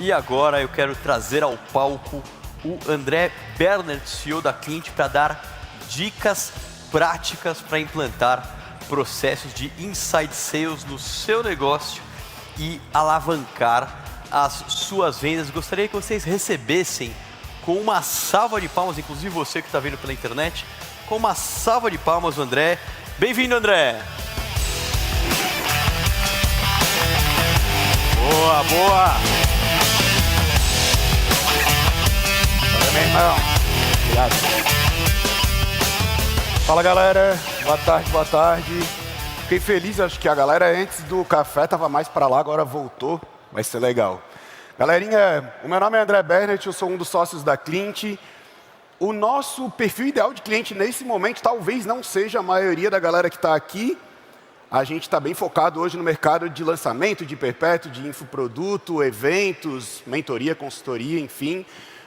E agora eu quero trazer ao palco o André Bernert, CEO da Clint, para dar dicas práticas para implantar processos de inside sales no seu negócio e alavancar as suas vendas. Gostaria que vocês recebessem com uma salva de palmas, inclusive você que está vendo pela internet, com uma salva de palmas o André. Bem-vindo, André! Boa, boa! Valeu, meu irmão. Obrigado. Fala, galera. Boa tarde, boa tarde. Fiquei feliz, acho que a galera antes do café estava mais para lá, agora voltou. Vai ser legal. Galerinha, o meu nome é André Bernert, eu sou um dos sócios da Clint. O nosso perfil ideal de cliente nesse momento talvez não seja a maioria da galera que está aqui. A gente está bem focado hoje no mercado de lançamento, de perpétuo, de infoproduto, eventos, mentoria, consultoria, enfim.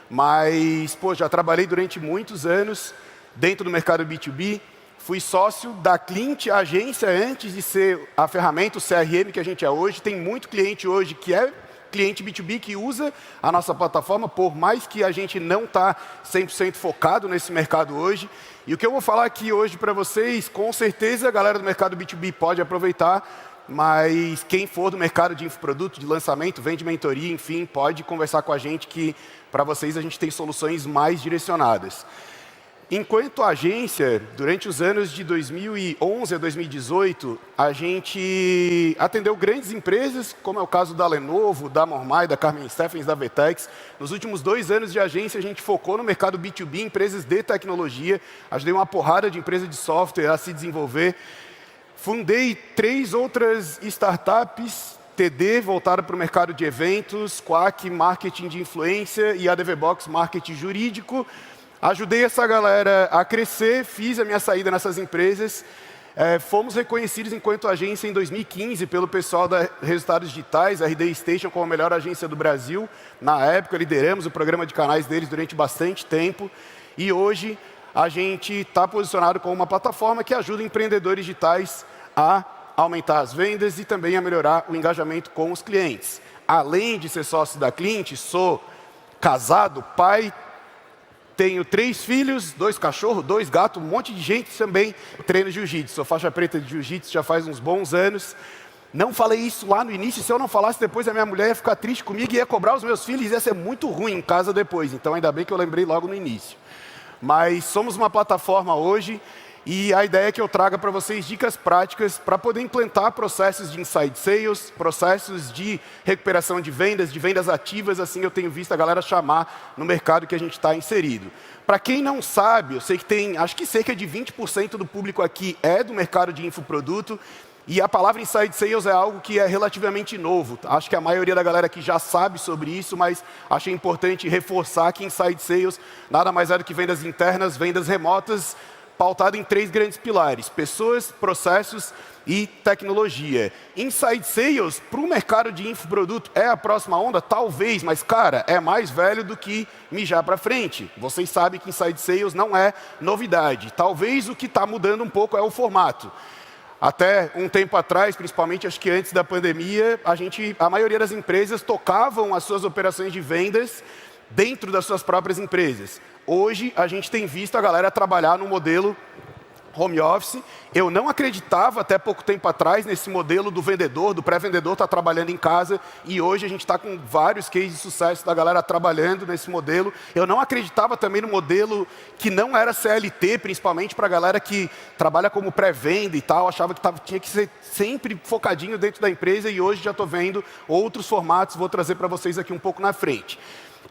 Mas, pô, já trabalhei durante muitos anos dentro do mercado B2B. Fui sócio da Clint, a agência, antes de ser a ferramenta, o CRM que a gente é hoje. Tem muito cliente hoje que é cliente B2B que usa a nossa plataforma, por mais que a gente não está 100% focado nesse mercado hoje. E o que eu vou falar aqui hoje para vocês, com certeza a galera do mercado B2B pode aproveitar, mas quem for do mercado de infoproduto, de lançamento, vende mentoria, enfim, pode conversar com a gente que para vocês a gente tem soluções mais direcionadas. Enquanto agência, durante os anos de 2011 a 2018, a gente atendeu grandes empresas, como é o caso da Lenovo, da Mormai, da Carmen Stephens, da Vetex. Nos últimos 2 anos de agência, a gente focou no mercado B2B, empresas de tecnologia. Ajudei uma porrada de empresas de software a se desenvolver. Fundei 3 outras startups, TD, voltada para o mercado de eventos, Quack, marketing de influência e a DVBox, marketing jurídico. Ajudei essa galera a crescer, fiz a minha saída nessas empresas. Fomos reconhecidos enquanto agência em 2015 pelo pessoal da Resultados Digitais, a RD Station, como a melhor agência do Brasil. Na época, lideramos o programa de canais deles durante bastante tempo. E hoje, a gente está posicionado como uma plataforma que ajuda empreendedores digitais a aumentar as vendas e também a melhorar o engajamento com os clientes. Além de ser sócio da Clint, sou casado, pai, tenho 3 filhos, 2 cachorros, 2 gatos, um monte de gente também treino jiu-jitsu. Sou faixa preta de jiu-jitsu já faz uns bons anos. Não falei isso lá no início, se eu não falasse depois a minha mulher ia ficar triste comigo e ia cobrar os meus filhos, ia ser muito ruim em casa depois. Então ainda bem que eu lembrei logo no início. Mas somos uma plataforma hoje e a ideia é que eu traga para vocês dicas práticas para poder implantar processos de inside sales, processos de recuperação de vendas ativas, assim eu tenho visto a galera chamar no mercado que a gente está inserido. Para quem não sabe, eu sei que tem, acho que cerca de 20% do público aqui é do mercado de infoproduto, e a palavra inside sales é algo que é relativamente novo. Acho que a maioria da galera aqui já sabe sobre isso, mas achei importante reforçar que inside sales nada mais é do que vendas internas, vendas remotas, pautado em 3 grandes pilares: pessoas, processos e tecnologia. Inside Sales, para o mercado de infoproduto, é a próxima onda? Talvez, mas, cara, é mais velho do que mijar para frente. Vocês sabem que Inside Sales não é novidade. Talvez o que está mudando um pouco é o formato. Até um tempo atrás, principalmente acho que antes da pandemia, a maioria das empresas tocavam as suas operações de vendas dentro das suas próprias empresas. Hoje, a gente tem visto a galera trabalhar no modelo home office. Eu não acreditava até pouco tempo atrás nesse modelo do vendedor, do pré-vendedor estar trabalhando em casa, e hoje a gente está com vários cases de sucesso da galera trabalhando nesse modelo. Eu não acreditava também no modelo que não era CLT, principalmente para a galera que trabalha como pré-venda e tal, achava que tinha que ser sempre focadinho dentro da empresa, e hoje já estou vendo outros formatos, vou trazer para vocês aqui um pouco na frente.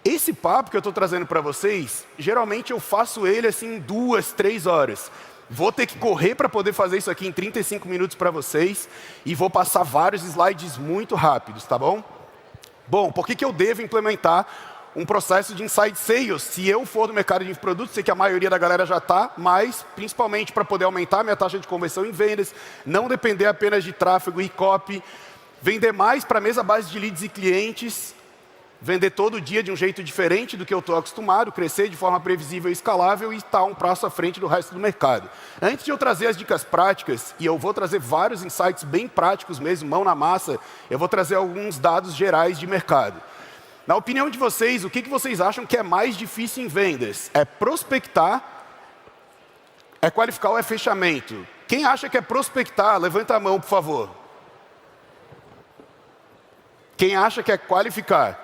Esse papo que eu estou trazendo para vocês, geralmente eu faço ele assim 2, 3 horas. Vou ter que correr para poder fazer isso aqui em 35 minutos para vocês e vou passar vários slides muito rápidos, tá bom? Bom, por que eu devo implementar um processo de inside sales? Se eu for do mercado de infoprodutos, sei que a maioria da galera já está, mas principalmente para poder aumentar minha taxa de conversão em vendas, não depender apenas de tráfego e copy, vender mais para a mesma base de leads e clientes, vender todo dia de um jeito diferente do que eu estou acostumado, crescer de forma previsível e escalável e estar um passo à frente do resto do mercado. Antes de eu trazer as dicas práticas, e eu vou trazer vários insights bem práticos mesmo, mão na massa, eu vou trazer alguns dados gerais de mercado. Na opinião de vocês, o que vocês acham que é mais difícil em vendas? É prospectar, é qualificar ou é fechamento? Quem acha que é prospectar, levanta a mão, por favor. Quem acha que é qualificar?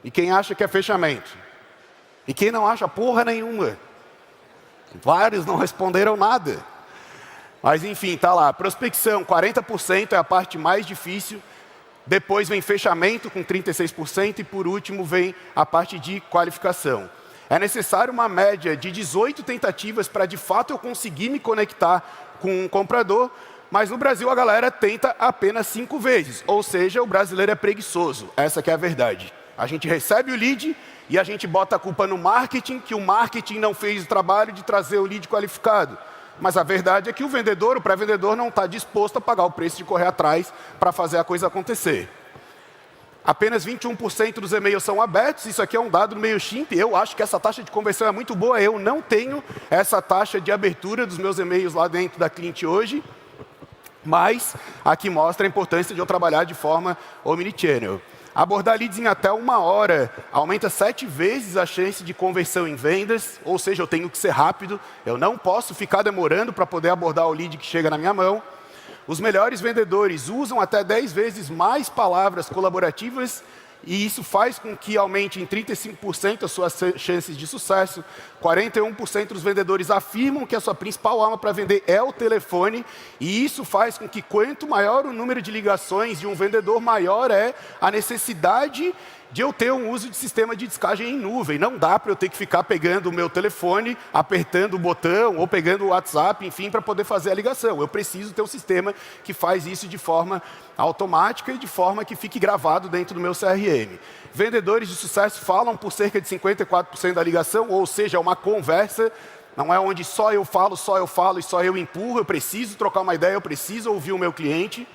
E quem acha que é fechamento? E quem não acha porra nenhuma? Vários não responderam nada. Mas enfim, tá lá. Prospecção, 40% é a parte mais difícil. Depois vem fechamento com 36% e por último vem a parte de qualificação. É necessário uma média de 18 tentativas para de fato eu conseguir me conectar com um comprador, mas no Brasil a galera tenta apenas 5 vezes, ou seja, o brasileiro é preguiçoso, essa que é a verdade. A gente recebe o lead e a gente bota a culpa no marketing, que o marketing não fez o trabalho de trazer o lead qualificado. Mas a verdade é que o vendedor, o pré-vendedor, não está disposto a pagar o preço de correr atrás para fazer a coisa acontecer. Apenas 21% dos e-mails são abertos, isso aqui é um dado do MailChimp, eu acho que essa taxa de conversão é muito boa, eu não tenho essa taxa de abertura dos meus e-mails lá dentro da cliente hoje, mas aqui mostra a importância de eu trabalhar de forma omnichannel. Abordar leads em até 1 hora aumenta 7 vezes a chance de conversão em vendas, ou seja, eu tenho que ser rápido, eu não posso ficar demorando para poder abordar o lead que chega na minha mão. Os melhores vendedores usam até 10 vezes mais palavras colaborativas e isso faz com que aumente em 35% as suas chances de sucesso. 41% dos vendedores afirmam que a sua principal arma para vender é o telefone e isso faz com que quanto maior o número de ligações de um vendedor, maior é a necessidade de eu ter um uso de sistema de descagem em nuvem. Não dá para eu ter que ficar pegando o meu telefone, apertando o botão ou pegando o WhatsApp, enfim, para poder fazer a ligação. Eu preciso ter um sistema que faz isso de forma automática e de forma que fique gravado dentro do meu CRM. Vendedores de sucesso falam por cerca de 54% da ligação, ou seja, é uma conversa, não é onde só eu falo e só eu empurro, eu preciso trocar uma ideia, eu preciso ouvir o meu cliente.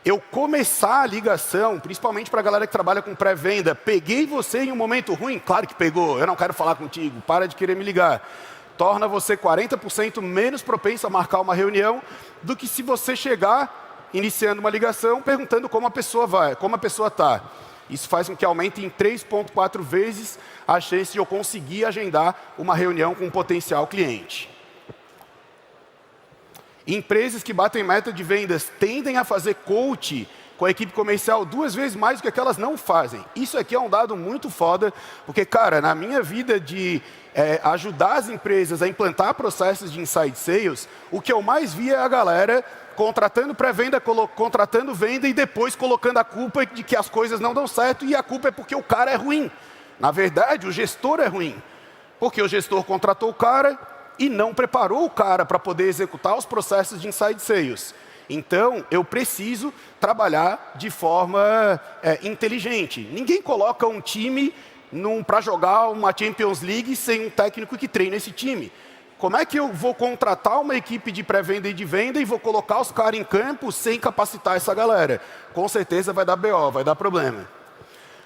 Eu começar a ligação, principalmente para a galera que trabalha com pré-venda, peguei você em um momento ruim? Claro que pegou, eu não quero falar contigo, para de querer me ligar. Torna você 40% menos propenso a marcar uma reunião do que se você chegar iniciando uma ligação, perguntando como a pessoa vai, como a pessoa está. Isso faz com que aumente em 3,4 vezes a chance de eu conseguir agendar uma reunião com um potencial cliente. Empresas que batem meta de vendas tendem a fazer coach com a equipe comercial 2 vezes mais do que aquelas não fazem. Isso aqui é um dado muito foda, porque, cara, na minha vida de ajudar as empresas a implantar processos de inside sales, o que eu mais via é a galera contratando pré-venda, contratando venda e depois colocando a culpa de que as coisas não dão certo e a culpa é porque o cara é ruim. Na verdade, o gestor é ruim, porque o gestor contratou o cara e não preparou o cara para poder executar os processos de inside sales. Então, eu preciso trabalhar de forma inteligente. Ninguém coloca um time para jogar uma Champions League sem um técnico que treine esse time. Como é que eu vou contratar uma equipe de pré-venda e de venda e vou colocar os caras em campo sem capacitar essa galera? Com certeza vai dar BO, vai dar problema.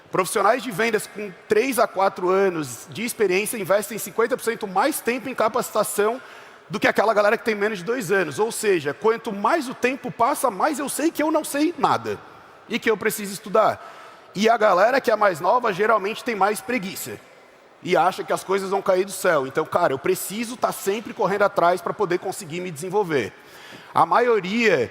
Profissionais de vendas com 3 a 4 anos de experiência investem 50% mais tempo em capacitação do que aquela galera que tem menos de 2 anos. Ou seja, quanto mais o tempo passa, mais eu sei que eu não sei nada e que eu preciso estudar. E a galera que é mais nova geralmente tem mais preguiça e acha que as coisas vão cair do céu. Então, cara, eu preciso estar sempre correndo atrás para poder conseguir me desenvolver. A maioria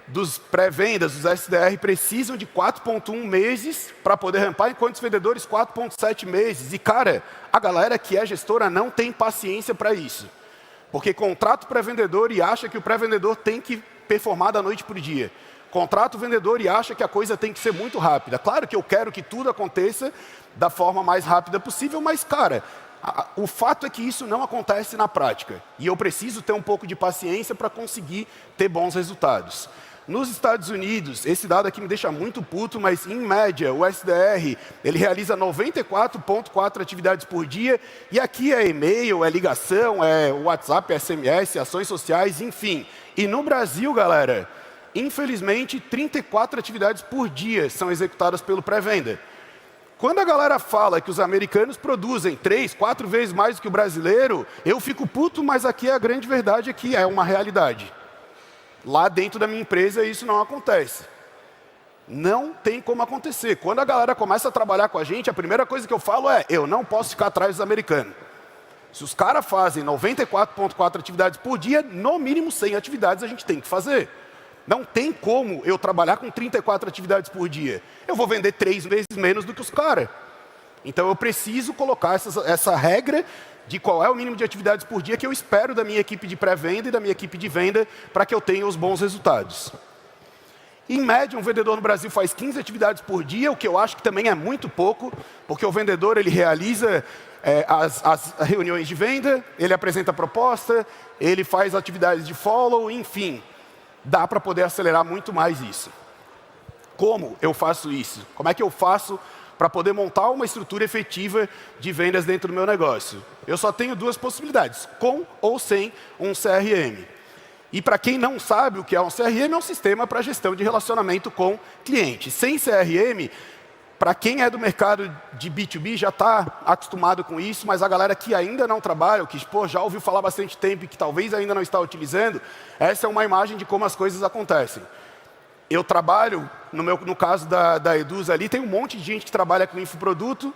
dos pré-vendas, dos SDR, precisam de 4,1 meses para poder rampar, enquanto os vendedores 4,7 meses. E, cara, a galera que é gestora não tem paciência para isso. Porque contrata o pré-vendedor e acha que o pré-vendedor tem que performar da noite para o dia. Contrata o vendedor e acha que a coisa tem que ser muito rápida. Claro que eu quero que tudo aconteça da forma mais rápida possível, mas, cara, o fato é que isso não acontece na prática. E eu preciso ter um pouco de paciência para conseguir ter bons resultados. Nos Estados Unidos, esse dado aqui me deixa muito puto, mas em média, o SDR, ele realiza 94,4 atividades por dia, e aqui é e-mail, é ligação, é WhatsApp, é SMS, ações sociais, enfim. E no Brasil, galera, infelizmente, 34 atividades por dia são executadas pelo pré-venda. Quando a galera fala que os americanos produzem 3, 4 vezes mais do que o brasileiro, eu fico puto, mas aqui a grande verdade é que é uma realidade. Lá dentro da minha empresa isso não acontece. Não tem como acontecer. Quando a galera começa a trabalhar com a gente, a primeira coisa que eu falo é, eu não posso ficar atrás dos americanos. Se os caras fazem 94,4 atividades por dia, no mínimo 100 atividades a gente tem que fazer. Não tem como eu trabalhar com 34 atividades por dia. Eu vou vender 3 vezes menos do que os caras. Então eu preciso colocar essa regra de qual é o mínimo de atividades por dia que eu espero da minha equipe de pré-venda e da minha equipe de venda para que eu tenha os bons resultados. Em média, um vendedor no Brasil faz 15 atividades por dia, o que eu acho que também é muito pouco, porque o vendedor ele realiza as reuniões de venda, ele apresenta a proposta, ele faz atividades de follow, enfim. Dá para poder acelerar muito mais isso. Como eu faço isso? Como é que eu faço para poder montar uma estrutura efetiva de vendas dentro do meu negócio? Eu só tenho 2 possibilidades, com ou sem um CRM. E para quem não sabe o que é um CRM, é um sistema para gestão de relacionamento com cliente. Sem CRM, para quem é do mercado de B2B, já está acostumado com isso, mas a galera que ainda não trabalha, que já ouviu falar bastante tempo e que talvez ainda não está utilizando, essa é uma imagem de como as coisas acontecem. Eu trabalho, no caso da Eduz ali, tem um monte de gente que trabalha com infoproduto,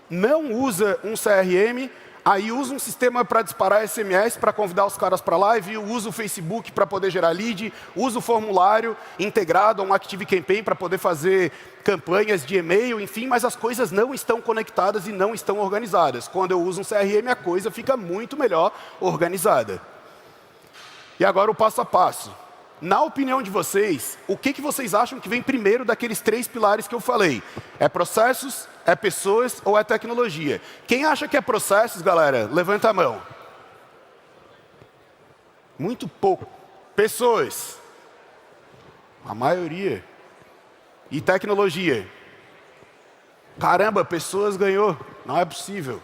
não usa um CRM, aí usa um sistema para disparar SMS, para convidar os caras para live, usa o Facebook para poder gerar lead, usa o formulário integrado a um ActiveCampaign para poder fazer campanhas de e-mail, enfim, mas as coisas não estão conectadas e não estão organizadas. Quando eu uso um CRM, a coisa fica muito melhor organizada. E agora o passo a passo. Na opinião de vocês, o que vocês acham que vem primeiro daqueles 3 pilares que eu falei? É processos, é pessoas ou é tecnologia? Quem acha que é processos, galera? Levanta a mão. Muito pouco. Pessoas. A maioria. E tecnologia? Caramba, pessoas ganhou. Não é possível.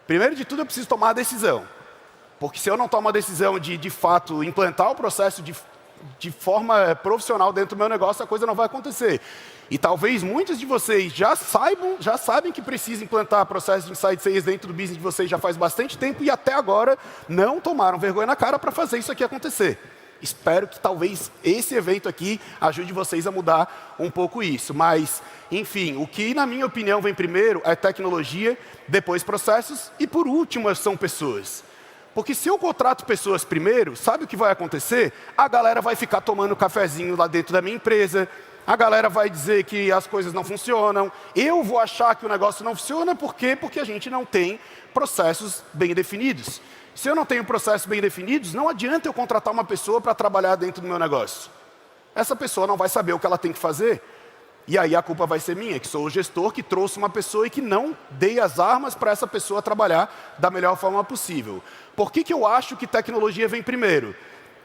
Primeiro de tudo, eu preciso tomar a decisão. Porque se eu não tomo a decisão de fato, implantar o processo de forma profissional dentro do meu negócio, a coisa não vai acontecer. E talvez muitos de vocês já sabem que precisa implantar processo de Inside Sales dentro do business de vocês já faz bastante tempo e até agora não tomaram vergonha na cara para fazer isso aqui acontecer. Espero que talvez esse evento aqui ajude vocês a mudar um pouco isso. Mas, enfim, o que na minha opinião vem primeiro é tecnologia, depois processos e por último são pessoas. Porque se eu contrato pessoas primeiro, sabe o que vai acontecer? A galera vai ficar tomando cafezinho lá dentro da minha empresa, a galera vai dizer que as coisas não funcionam, eu vou achar que o negócio não funciona, por quê? Porque a gente não tem processos bem definidos. Se eu não tenho processos bem definidos, não adianta eu contratar uma pessoa para trabalhar dentro do meu negócio. Essa pessoa não vai saber o que ela tem que fazer. E aí a culpa vai ser minha, que sou o gestor que trouxe uma pessoa e que não dei as armas para essa pessoa trabalhar da melhor forma possível. Por que eu acho que tecnologia vem primeiro?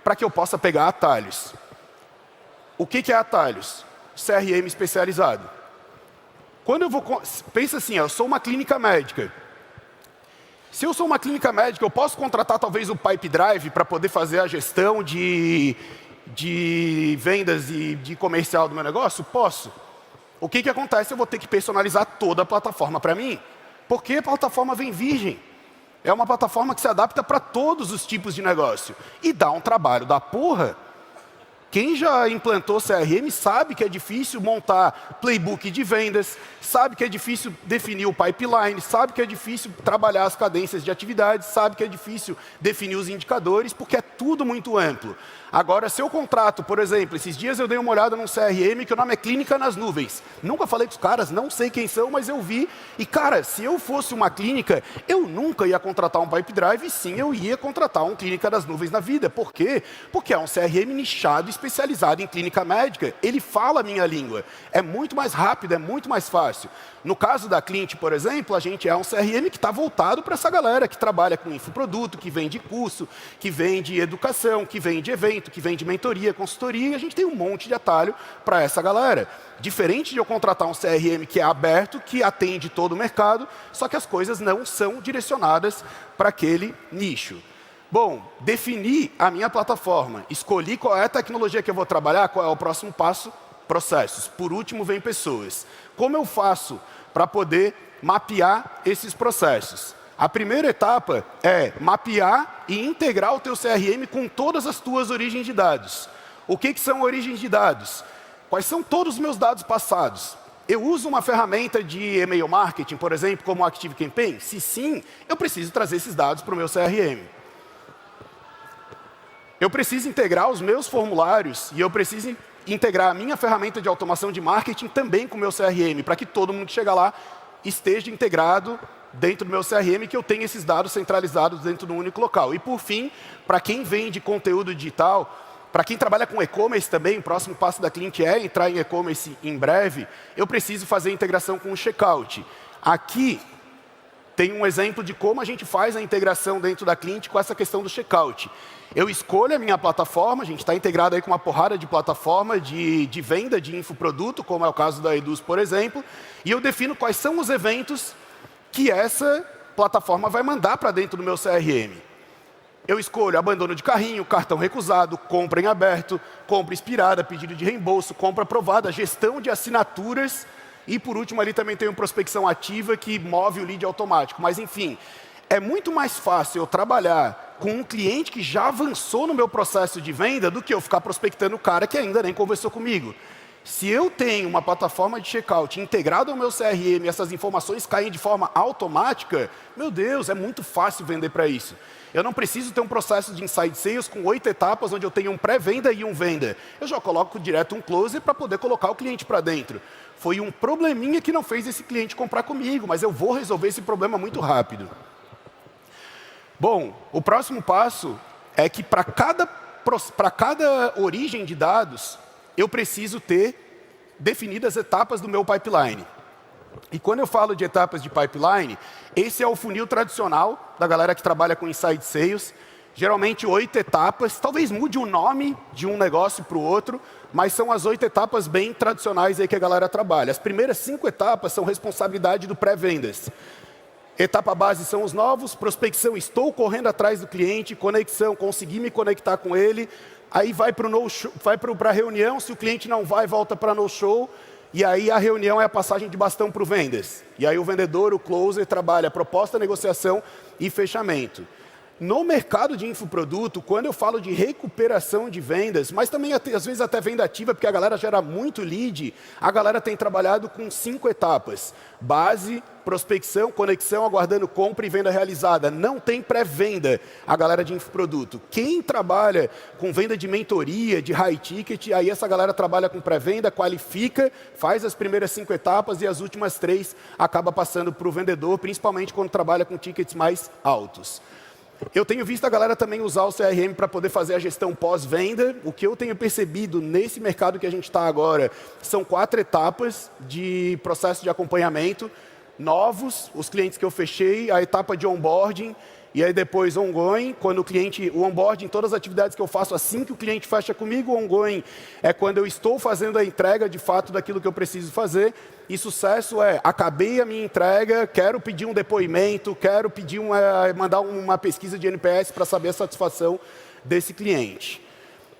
Para que eu possa pegar atalhos. O que é atalhos? CRM especializado. Quando eu vou... Pensa assim, eu sou uma clínica médica. Se eu sou uma clínica médica, eu posso contratar talvez o Pipedrive para poder fazer a gestão de vendas e de comercial do meu negócio? Posso. O que acontece? Eu vou ter que personalizar toda a plataforma para mim. Porque a plataforma vem virgem. É uma plataforma que se adapta para todos os tipos de negócio. E dá um trabalho da porra. Quem já implantou CRM sabe que é difícil montar playbook de vendas, sabe que é difícil definir o pipeline, sabe que é difícil trabalhar as cadências de atividades, sabe que é difícil definir os indicadores, porque é tudo muito amplo. Agora, se eu contrato, por exemplo, esses dias eu dei uma olhada num CRM que o nome é Clínica nas Nuvens. Nunca falei com os caras, não sei quem são, mas eu vi. E, cara, se eu fosse uma clínica, eu nunca ia contratar um Pipedrive, e sim, eu ia contratar um Clínica das Nuvens na vida. Por quê? Porque é um CRM nichado, especializado em clínica médica. Ele fala a minha língua. É muito mais rápido, é muito mais fácil. No caso da Clint, por exemplo, a gente é um CRM que está voltado para essa galera que trabalha com infoproduto, que vende curso, que vende educação, que vende evento, que vende mentoria, consultoria, e a gente tem um monte de atalho para essa galera. Diferente de eu contratar um CRM que é aberto, que atende todo o mercado, só que as coisas não são direcionadas para aquele nicho. Bom, defini a minha plataforma, escolhi qual é a tecnologia que eu vou trabalhar, qual é o próximo passo, processos. Por último, vem pessoas. Como eu faço para poder mapear esses processos? A primeira etapa é mapear e integrar o teu CRM com todas as tuas origens de dados. O que são origens de dados? Quais são todos os meus dados passados? Eu uso uma ferramenta de e-mail marketing, por exemplo, como o ActiveCampaign? Se sim, eu preciso trazer esses dados para o meu CRM. Eu preciso integrar os meus formulários e eu preciso integrar a minha ferramenta de automação de marketing também com o meu CRM, para que todo mundo que chega lá esteja integrado dentro do meu CRM, que eu tenha esses dados centralizados dentro de um único local. E, por fim, para quem vende conteúdo digital, para quem trabalha com e-commerce também, o próximo passo da Clint é entrar em e-commerce em breve, eu preciso fazer a integração com o checkout. Aqui tem um exemplo de como a gente faz a integração dentro da Clint com essa questão do checkout. Eu escolho a minha plataforma, a gente está integrado aí com uma porrada de plataforma de venda de infoproduto, como é o caso da Eduz, por exemplo, e eu defino quais são os eventos que essa plataforma vai mandar para dentro do meu CRM. Eu escolho abandono de carrinho, cartão recusado, compra em aberto, compra expirada, pedido de reembolso, compra aprovada, gestão de assinaturas e, por último, ali também tem uma prospecção ativa que move o lead automático. Mas, enfim, é muito mais fácil eu trabalhar com um cliente que já avançou no meu processo de venda do que eu ficar prospectando o cara que ainda nem conversou comigo. Se eu tenho uma plataforma de checkout integrada ao meu CRM e essas informações caem de forma automática, meu Deus, é muito fácil vender para isso. Eu não preciso ter um processo de inside sales com 8 etapas, onde eu tenho um pré-venda e um venda. Eu já coloco direto um close para poder colocar o cliente para dentro. Foi um probleminha que não fez esse cliente comprar comigo, mas eu vou resolver esse problema muito rápido. Bom, o próximo passo é que para cada origem de dados, eu preciso ter definidas etapas do meu pipeline. E quando eu falo de etapas de pipeline, esse é o funil tradicional da galera que trabalha com inside sales. Geralmente 8 etapas, talvez mude o nome de um negócio para o outro, mas são as 8 etapas bem tradicionais aí que a galera trabalha. As primeiras 5 etapas são responsabilidade do pré-vendas. Etapa base são os novos, prospecção, estou correndo atrás do cliente, conexão, consegui me conectar com ele, aí vai para a reunião, se o cliente não vai, volta para no-show, e aí a reunião é a passagem de bastão para o vendas. E aí o vendedor, o closer, trabalha proposta, negociação e fechamento. No mercado de infoproduto, quando eu falo de recuperação de vendas, mas também às vezes até venda ativa, porque a galera gera muito lead, a galera tem trabalhado com 5 etapas. Base, prospecção, conexão, aguardando compra e venda realizada. Não tem pré-venda a galera de infoproduto. Quem trabalha com venda de mentoria, de high ticket, aí essa galera trabalha com pré-venda, qualifica, faz as primeiras 5 etapas e as últimas 3 acaba passando para o vendedor, principalmente quando trabalha com tickets mais altos. Eu tenho visto a galera também usar o CRM para poder fazer a gestão pós-venda. O que eu tenho percebido nesse mercado que a gente está agora são 4 etapas de processo de acompanhamento. Novos, os clientes que eu fechei, a etapa de onboarding, e aí depois ongoing, quando o onboarding, todas as atividades que eu faço assim que o cliente fecha comigo, o ongoing é quando eu estou fazendo a entrega de fato daquilo que eu preciso fazer, e sucesso é, acabei a minha entrega, quero pedir um depoimento, quero pedir mandar uma pesquisa de NPS para saber a satisfação desse cliente.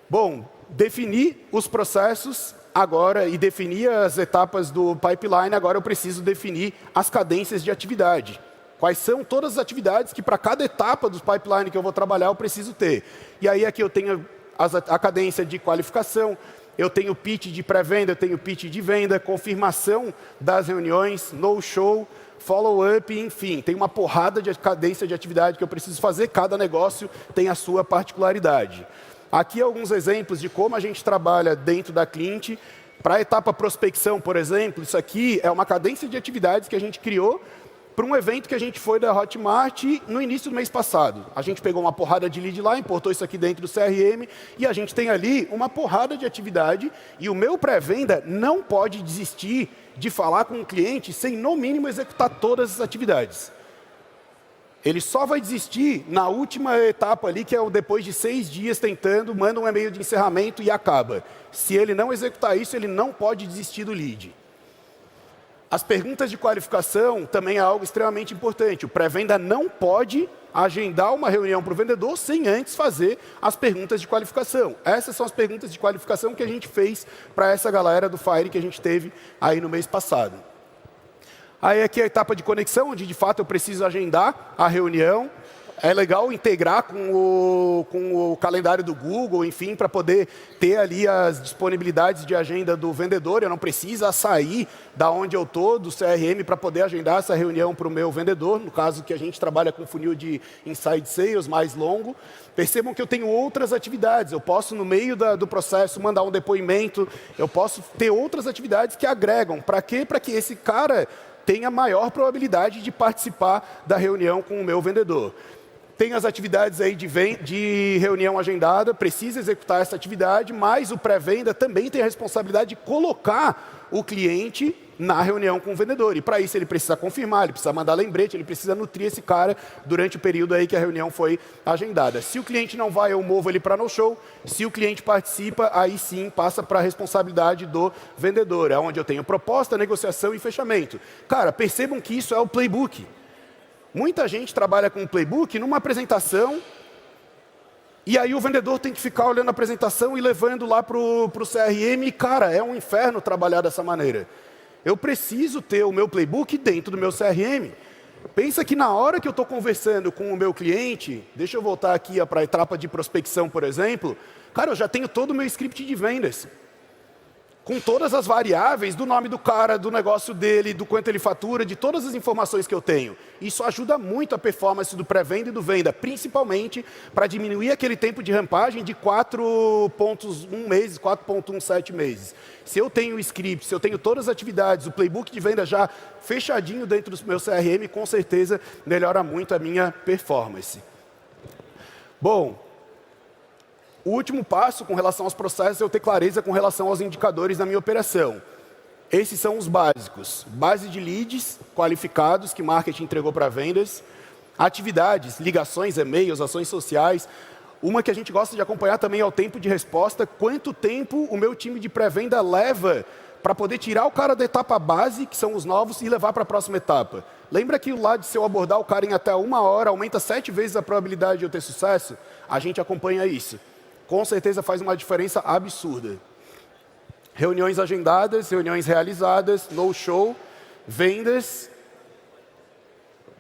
Bom, definir os processos agora e definir as etapas do pipeline, agora eu preciso definir as cadências de atividade. Quais são todas as atividades que para cada etapa do pipeline que eu vou trabalhar eu preciso ter. E aí aqui eu tenho a cadência de qualificação, eu tenho pitch de pré-venda, eu tenho pitch de venda, confirmação das reuniões, no-show, follow-up, enfim. Tem uma porrada de cadência de atividade que eu preciso fazer, cada negócio tem a sua particularidade. Aqui alguns exemplos de como a gente trabalha dentro da Clint. Para a etapa prospecção, por exemplo, isso aqui é uma cadência de atividades que a gente criou para um evento que a gente foi da Hotmart no início do mês passado. A gente pegou uma porrada de lead lá, importou isso aqui dentro do CRM e a gente tem ali uma porrada de atividade e o meu pré-venda não pode desistir de falar com o cliente sem, no mínimo, executar todas as atividades. Ele só vai desistir na última etapa ali, que é o depois de 6 dias tentando, manda um e-mail de encerramento e acaba. Se ele não executar isso, ele não pode desistir do lead. As perguntas de qualificação também é algo extremamente importante. O pré-venda não pode agendar uma reunião para o vendedor sem antes fazer as perguntas de qualificação. Essas são as perguntas de qualificação que a gente fez para essa galera do Fire que a gente teve aí no mês passado. Aí aqui é a etapa de conexão, onde de fato eu preciso agendar a reunião. é legal integrar com o calendário do Google, enfim, para poder ter ali as disponibilidades de agenda do vendedor. Eu não preciso sair da onde eu estou, do CRM, para poder agendar essa reunião para o meu vendedor, no caso que a gente trabalha com funil de inside sales mais longo. Percebam que eu tenho outras atividades. Eu posso, no meio do processo, mandar um depoimento. Eu posso ter outras atividades que agregam. Para quê? Para que esse cara tenha maior probabilidade de participar da reunião com o meu vendedor. Tem as atividades aí de reunião agendada, precisa executar essa atividade, mas o pré-venda também tem a responsabilidade de colocar o cliente na reunião com o vendedor. E para isso ele precisa confirmar, ele precisa mandar lembrete, ele precisa nutrir esse cara durante o período aí que a reunião foi agendada. Se o cliente não vai, eu movo ele para no-show. Se o cliente participa, aí sim passa para a responsabilidade do vendedor, é onde eu tenho proposta, negociação e fechamento. Cara, percebam que isso é o playbook. Muita gente trabalha com um playbook numa apresentação, e aí o vendedor tem que ficar olhando a apresentação e levando lá para o CRM. E, cara, é um inferno trabalhar dessa maneira. Eu preciso ter o meu playbook dentro do meu CRM. Pensa que na hora que eu estou conversando com o meu cliente, deixa eu voltar aqui para a etapa de prospecção, por exemplo, cara, eu já tenho todo o meu script de vendas, com todas as variáveis do nome do cara, do negócio dele, do quanto ele fatura, de todas as informações que eu tenho. Isso ajuda muito a performance do pré-venda e do venda, principalmente para diminuir aquele tempo de rampagem de 4,1 meses, 4,17 meses. Se eu tenho o script, se eu tenho todas as atividades, o playbook de venda já fechadinho dentro do meu CRM, com certeza melhora muito a minha performance. Bom, o último passo com relação aos processos é eu ter clareza com relação aos indicadores da minha operação. Esses são os básicos. Base de leads qualificados que marketing entregou para vendas. Atividades, ligações, e-mails, ações sociais. Uma que a gente gosta de acompanhar também é o tempo de resposta. Quanto tempo o meu time de pré-venda leva para poder tirar o cara da etapa base, que são os novos, e levar para a próxima etapa. Lembra que lá de se eu abordar o cara em até 1 hora, aumenta 7 vezes a probabilidade de eu ter sucesso? A gente acompanha isso. Com certeza faz uma diferença absurda. Reuniões agendadas, reuniões realizadas, no-show, vendas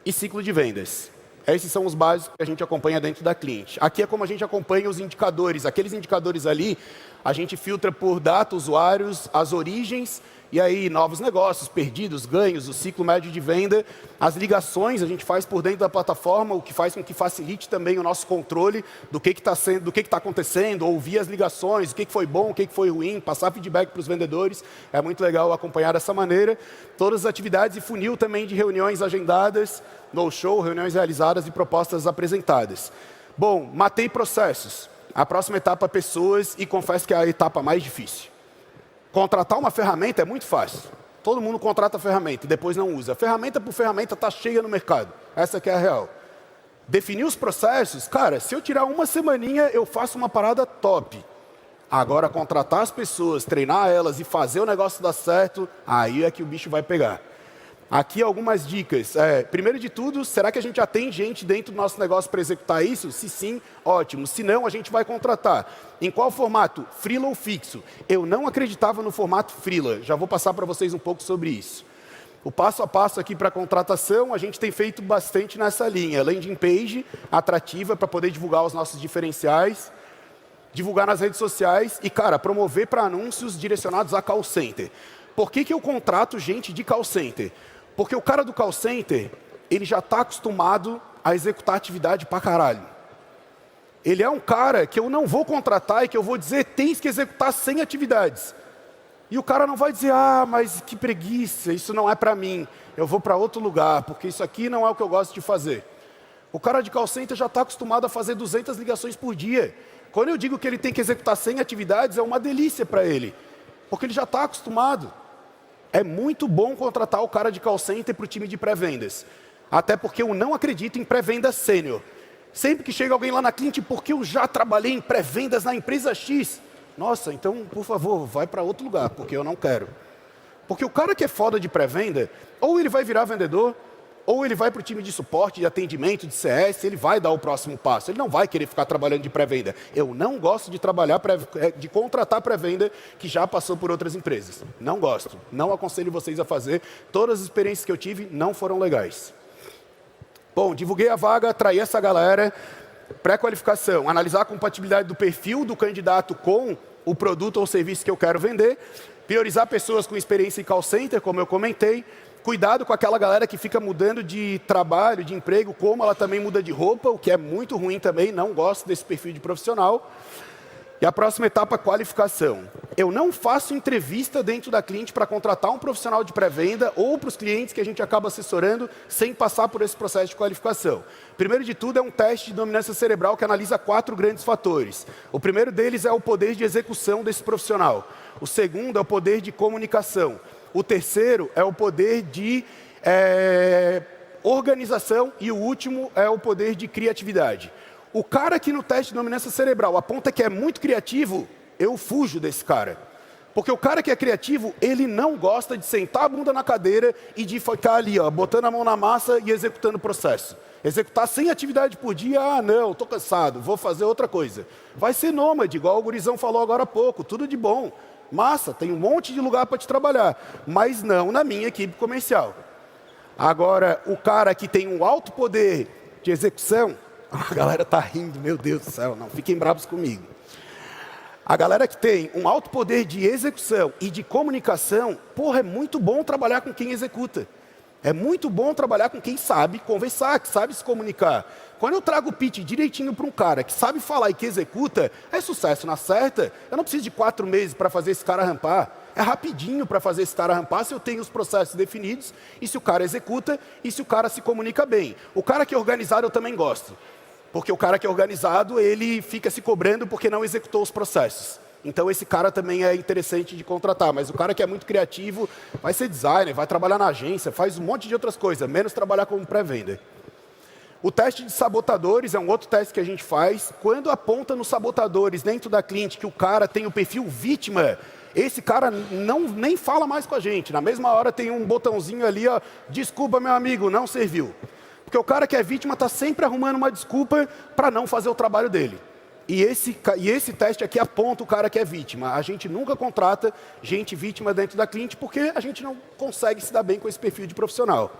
e ciclo de vendas. Esses são os básicos que a gente acompanha dentro da cliente. Aqui é como a gente acompanha os indicadores. Aqueles indicadores ali, a gente filtra por data, usuários, as origens, e aí novos negócios, perdidos, ganhos, o ciclo médio de venda. As ligações a gente faz por dentro da plataforma, o que faz com que facilite também o nosso controle do que está acontecendo, ouvir as ligações, o que foi bom, o que foi ruim, passar feedback para os vendedores. É muito legal acompanhar dessa maneira. Todas as atividades e funil também de reuniões agendadas, no-show, reuniões realizadas e propostas apresentadas. Bom, matei processos. A próxima etapa, pessoas, e confesso que é a etapa mais difícil. Contratar uma ferramenta é muito fácil. Todo mundo contrata a ferramenta e depois não usa. Ferramenta por ferramenta está cheia no mercado. Essa que é a real. Definir os processos, cara, se eu tirar uma semaninha, eu faço uma parada top. Agora, contratar as pessoas, treinar elas e fazer o negócio dar certo, aí é que o bicho vai pegar. Aqui algumas dicas. Primeiro de tudo, será que a gente já tem gente dentro do nosso negócio para executar isso? Se sim, ótimo. Se não, a gente vai contratar. Em qual formato? Freela ou fixo? Eu não acreditava no formato freela. Já vou passar para vocês um pouco sobre isso. O passo a passo aqui para a contratação, a gente tem feito bastante nessa linha. Landing page atrativa para poder divulgar os nossos diferenciais, divulgar nas redes sociais e, cara, promover para anúncios direcionados a call center. Por que eu contrato gente de call center? Porque o cara do call center, ele já está acostumado a executar atividade pra caralho. Ele é um cara que eu não vou contratar e que eu vou dizer, tens que executar 100 atividades. E o cara não vai dizer, mas que preguiça, isso não é para mim. Eu vou para outro lugar, porque isso aqui não é o que eu gosto de fazer. O cara de call center já está acostumado a fazer 200 ligações por dia. Quando eu digo que ele tem que executar 100 atividades, é uma delícia para ele. Porque ele já está acostumado. É muito bom contratar o cara de call center para o time de pré-vendas. Até porque eu não acredito em pré-venda sênior. Sempre que chega alguém lá na cliente, porque eu já trabalhei em pré-vendas na empresa X. Nossa, então, por favor, vai para outro lugar, porque eu não quero. Porque o cara que é foda de pré-venda, ou ele vai virar vendedor, ou ele vai para o time de suporte, de atendimento, de CS, ele vai dar o próximo passo. Ele não vai querer ficar trabalhando de pré-venda. Eu não gosto de trabalhar, de contratar pré-venda que já passou por outras empresas. Não gosto. Não aconselho vocês a fazer. Todas as experiências que eu tive não foram legais. Bom, divulguei a vaga, atraí essa galera, pré-qualificação, analisar a compatibilidade do perfil do candidato com o produto ou serviço que eu quero vender, priorizar pessoas com experiência em call center, como eu comentei, cuidado com aquela galera que fica mudando de trabalho, de emprego, como ela também muda de roupa, o que é muito ruim também, não gosto desse perfil de profissional. E a próxima etapa, qualificação. Eu não faço entrevista dentro da cliente para contratar um profissional de pré-venda ou para os clientes que a gente acaba assessorando sem passar por esse processo de qualificação. Primeiro de tudo é um teste de dominância cerebral que analisa 4 grandes fatores. O primeiro deles é o poder de execução desse profissional. O segundo é o poder de comunicação. O terceiro é o poder de organização e o último é o poder de criatividade. O cara que no teste de dominância cerebral aponta que é muito criativo, eu fujo desse cara. Porque o cara que é criativo, ele não gosta de sentar a bunda na cadeira e de ficar ali, ó, botando a mão na massa e executando o processo. Executar 100 atividades por dia, não, estou cansado, vou fazer outra coisa. Vai ser nômade, igual o gurizão falou agora há pouco, tudo de bom. Massa, tem um monte de lugar para te trabalhar, mas não na minha equipe comercial. Agora, o cara que tem um alto poder de execução, a galera tá rindo, meu Deus do céu, não fiquem bravos comigo. A galera que tem um alto poder de execução e de comunicação, porra, é muito bom trabalhar com quem executa. É muito bom trabalhar com quem sabe conversar, que sabe se comunicar. Quando eu trago o pitch direitinho para um cara que sabe falar e que executa, é sucesso na certa. Eu não preciso de 4 meses para fazer esse cara rampar. É rapidinho para fazer esse cara rampar se eu tenho os processos definidos e se o cara executa e se o cara se comunica bem. O cara que é organizado eu também gosto. Porque o cara que é organizado, ele fica se cobrando porque não executou os processos. Então esse cara também é interessante de contratar. Mas o cara que é muito criativo vai ser designer, vai trabalhar na agência, faz um monte de outras coisas, menos trabalhar como pré-venda. O teste de sabotadores é um outro teste que a gente faz. Quando aponta nos sabotadores dentro da cliente que o cara tem o perfil vítima, esse cara nem fala mais com a gente. Na mesma hora tem um botãozinho ali, ó, desculpa meu amigo, não serviu. Porque o cara que é vítima está sempre arrumando uma desculpa para não fazer o trabalho dele. E esse teste aqui aponta o cara que é vítima. A gente nunca contrata gente vítima dentro da cliente porque a gente não consegue se dar bem com esse perfil de profissional.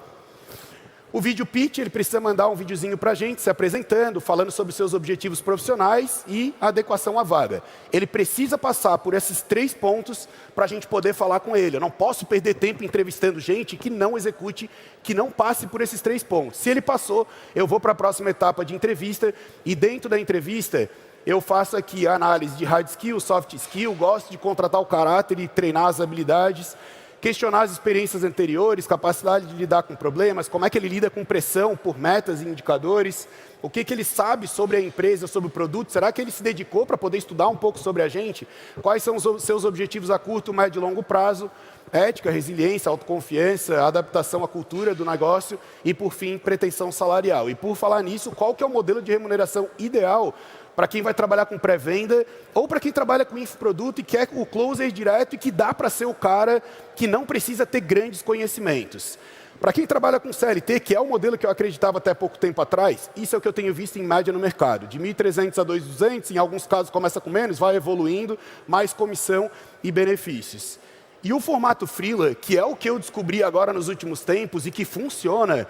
O vídeo pitch, ele precisa mandar um videozinho para a gente, se apresentando, falando sobre seus objetivos profissionais e a adequação à vaga. Ele precisa passar por esses 3 pontos para a gente poder falar com ele. Eu não posso perder tempo entrevistando gente que não execute, que não passe por esses 3 pontos. Se ele passou, eu vou para a próxima etapa de entrevista e dentro da entrevista eu faço aqui a análise de hard skill, soft skill, gosto de contratar o caráter e treinar as habilidades, questionar as experiências anteriores, capacidade de lidar com problemas, como é que ele lida com pressão por metas e indicadores, o que ele sabe sobre a empresa, sobre o produto, será que ele se dedicou para poder estudar um pouco sobre a gente? Quais são os seus objetivos a curto, médio e longo prazo? Ética, resiliência, autoconfiança, adaptação à cultura do negócio e, por fim, pretensão salarial. E por falar nisso, qual que é o modelo de remuneração ideal para quem vai trabalhar com pré-venda ou para quem trabalha com infoproduto e quer o closer direto e que dá para ser o cara que não precisa ter grandes conhecimentos. Para quem trabalha com CLT, que é o modelo que eu acreditava até pouco tempo atrás, isso é o que eu tenho visto em média no mercado. De 1.300 a 2.200, em alguns casos começa com menos, vai evoluindo, mais comissão e benefícios. E o formato freela, que é o que eu descobri agora nos últimos tempos e que funciona,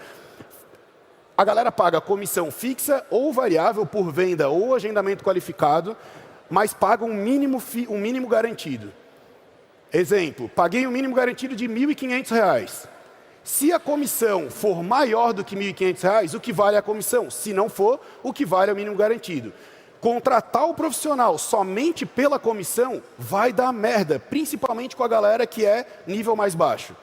a galera paga comissão fixa ou variável por venda ou agendamento qualificado, mas paga um mínimo garantido. Exemplo, paguei um mínimo garantido de R$ 1.500. Se a comissão for maior do que R$ 1.500, o que vale é a comissão. Se não for, o que vale é o mínimo garantido. Contratar o profissional somente pela comissão vai dar merda, principalmente com a galera que é nível mais baixo.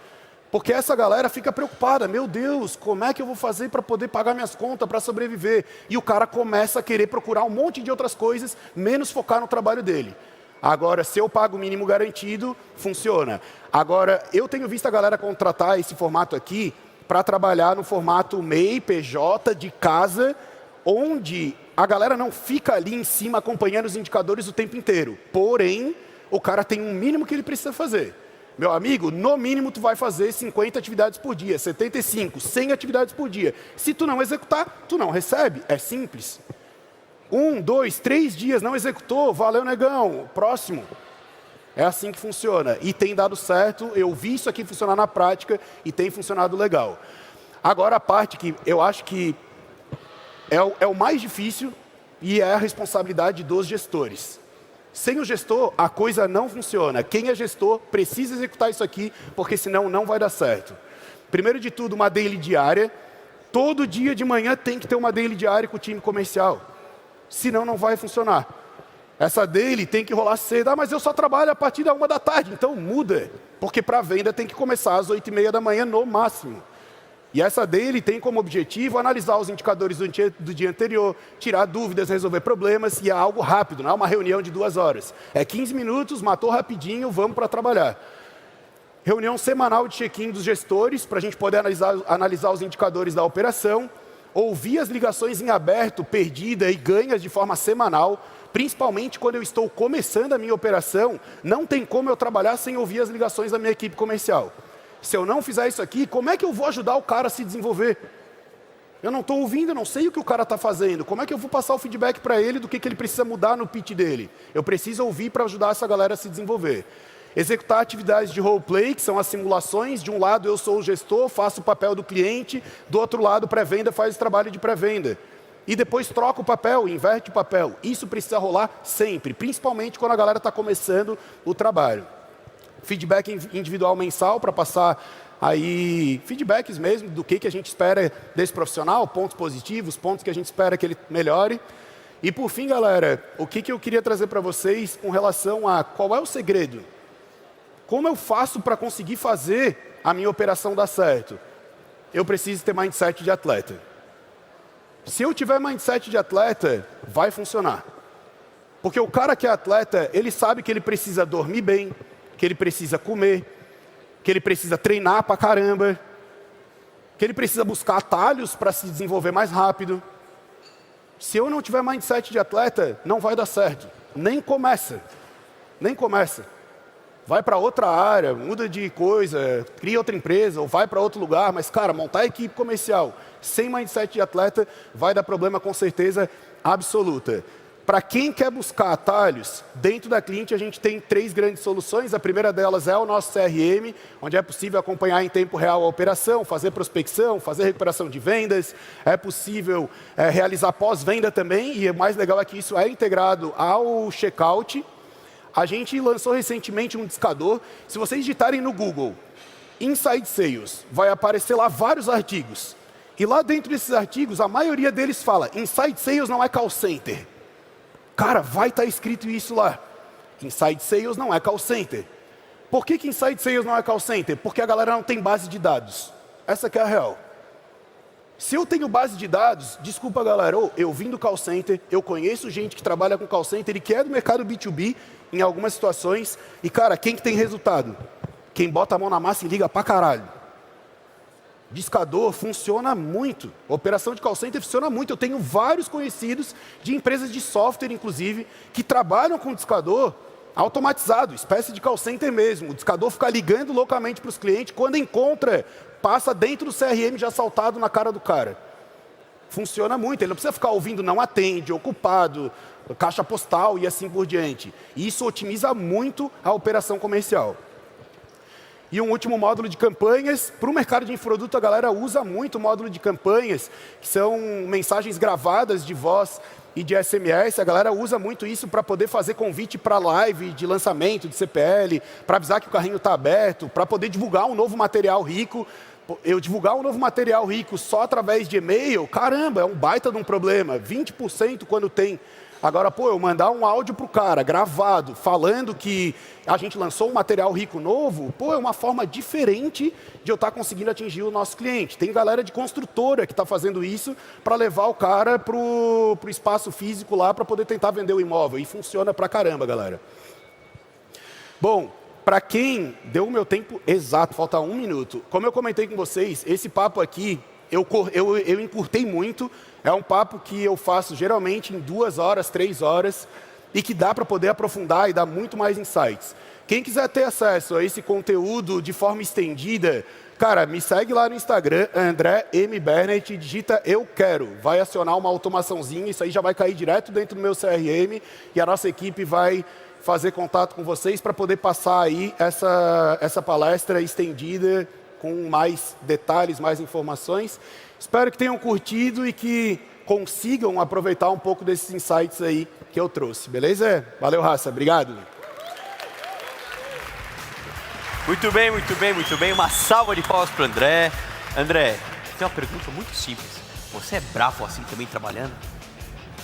Porque essa galera fica preocupada, meu Deus, como é que eu vou fazer para poder pagar minhas contas, para sobreviver? E o cara começa a querer procurar um monte de outras coisas, menos focar no trabalho dele. Agora, se eu pago o mínimo garantido, funciona. Agora, eu tenho visto a galera contratar esse formato aqui para trabalhar no formato MEI, PJ, de casa, onde a galera não fica ali em cima acompanhando os indicadores o tempo inteiro. Porém, o cara tem um mínimo que ele precisa fazer. Meu amigo, no mínimo tu vai fazer 50 atividades por dia, 75, 100 atividades por dia. Se tu não executar, tu não recebe. É simples. 1, 2, 3 dias não executou, valeu negão, próximo. É assim que funciona. E tem dado certo, eu vi isso aqui funcionar na prática e tem funcionado legal. Agora a parte que eu acho que é o mais difícil e é a responsabilidade dos gestores. Sem o gestor, a coisa não funciona. Quem é gestor precisa executar isso aqui, porque senão não vai dar certo. Primeiro de tudo, uma daily diária. Todo dia de manhã tem que ter uma daily diária com o time comercial. Senão não vai funcionar. Essa daily tem que rolar cedo. Ah, mas eu só trabalho a partir da 1 da tarde. Então muda. Porque para a venda tem que começar às 8h30 da manhã no máximo. E essa daily tem como objetivo analisar os indicadores do dia anterior, tirar dúvidas, resolver problemas, e é algo rápido, não é uma reunião de 2 horas. É 15 minutos, matou rapidinho, vamos para trabalhar. Reunião semanal de check-in dos gestores, para a gente poder analisar os indicadores da operação, ouvir as ligações em aberto, perdida e ganhas de forma semanal, principalmente quando eu estou começando a minha operação, não tem como eu trabalhar sem ouvir as ligações da minha equipe comercial. Se eu não fizer isso aqui, como é que eu vou ajudar o cara a se desenvolver? Eu não estou ouvindo, eu não sei o que o cara está fazendo. Como é que eu vou passar o feedback para ele do que ele precisa mudar no pitch dele? Eu preciso ouvir para ajudar essa galera a se desenvolver. Executar atividades de roleplay, que são as simulações. De um lado eu sou o gestor, faço o papel do cliente. Do outro lado, pré-venda faz o trabalho de pré-venda. E depois troca o papel, inverte o papel. Isso precisa rolar sempre, principalmente quando a galera está começando o trabalho. Feedback individual mensal para passar aí feedbacks mesmo do que a gente espera desse profissional, pontos positivos, pontos que a gente espera que ele melhore. E por fim, galera, o que eu queria trazer para vocês com relação a qual é o segredo? Como eu faço para conseguir fazer a minha operação dar certo? Eu preciso ter mindset de atleta. Se eu tiver mindset de atleta, vai funcionar. Porque o cara que é atleta, ele sabe que ele precisa dormir bem, que ele precisa comer, que ele precisa treinar pra caramba, que ele precisa buscar atalhos para se desenvolver mais rápido. Se eu não tiver mindset de atleta, não vai dar certo. Nem começa. Nem começa. Vai para outra área, muda de coisa, cria outra empresa, ou vai para outro lugar, mas, cara, montar a equipe comercial sem mindset de atleta vai dar problema com certeza absoluta. Para quem quer buscar atalhos, dentro da Clint a gente tem 3 grandes soluções. A primeira delas é o nosso CRM, onde é possível acompanhar em tempo real a operação, fazer prospecção, fazer recuperação de vendas. É possível realizar pós-venda também, e o mais legal é que isso é integrado ao checkout. A gente lançou recentemente um discador. Se vocês digitarem no Google Inside Sales, vai aparecer lá vários artigos. E lá dentro desses artigos, a maioria deles fala: Inside Sales não é call center. Cara, vai estar escrito isso lá. Inside Sales não é call center. Por que Inside Sales não é call center? Porque a galera não tem base de dados. Essa que é a real. Se eu tenho base de dados, desculpa galera, eu vim do call center, eu conheço gente que trabalha com call center e que é do mercado B2B em algumas situações. E cara, quem que tem resultado? Quem bota a mão na massa e liga pra caralho. Discador funciona muito. A operação de call center funciona muito. Eu tenho vários conhecidos de empresas de software, inclusive, que trabalham com discador automatizado, espécie de call center mesmo. O discador fica ligando loucamente para os clientes. Quando encontra, passa dentro do CRM já saltado na cara do cara. Funciona muito. Ele não precisa ficar ouvindo não atende, ocupado, caixa postal e assim por diante. E isso otimiza muito a operação comercial. E um último módulo de campanhas. Para o mercado de infoproduto, a galera usa muito o módulo de campanhas, que são mensagens gravadas de voz e de SMS. A galera usa muito isso para poder fazer convite para live de lançamento de CPL, para avisar que o carrinho está aberto, para poder divulgar um novo material rico. Eu divulgar um novo material rico só através de e-mail, caramba, é um baita de um problema. 20% quando tem. Agora, eu mandar um áudio para o cara, gravado, falando que a gente lançou um material rico novo, é uma forma diferente de eu estar conseguindo atingir o nosso cliente. Tem galera de construtora que está fazendo isso para levar o cara para o espaço físico lá para poder tentar vender o imóvel. E funciona pra caramba, galera. Bom, para quem deu o meu tempo exato, falta 1 minuto. Como eu comentei com vocês, esse papo aqui, eu encurtei muito. É um papo que eu faço geralmente em 2 horas, 3 horas, e que dá para poder aprofundar e dar muito mais insights. Quem quiser ter acesso a esse conteúdo de forma estendida, cara, me segue lá no Instagram, André M. Bernert, digita eu quero. Vai acionar uma automaçãozinha, isso aí já vai cair direto dentro do meu CRM, e a nossa equipe vai fazer contato com vocês para poder passar aí essa palestra estendida com mais detalhes, mais informações. Espero que tenham curtido e que consigam aproveitar um pouco desses insights aí que eu trouxe, beleza? Valeu, raça. Obrigado. Muito bem, muito bem, muito bem. Uma salva de palmas para o André. André, tem uma pergunta muito simples. Você é bravo assim também trabalhando?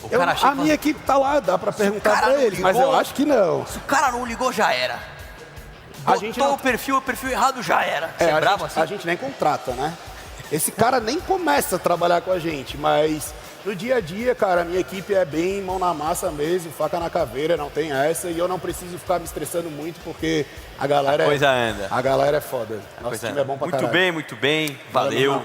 O cara A minha equipe tá lá, dá para perguntar para eles, mas eu acho que não. Se o cara não ligou, já era. A gente Botou o perfil errado, já era. Você é bravo assim? A gente nem contrata, né? Esse cara nem começa a trabalhar com a gente, mas no dia a dia, cara, a minha equipe é bem mão na massa mesmo, faca na caveira, não tem essa, e eu não preciso ficar me estressando muito, porque a galera coisa anda. A galera é foda. Nosso time é bom pra caralho. Muito bem, valeu.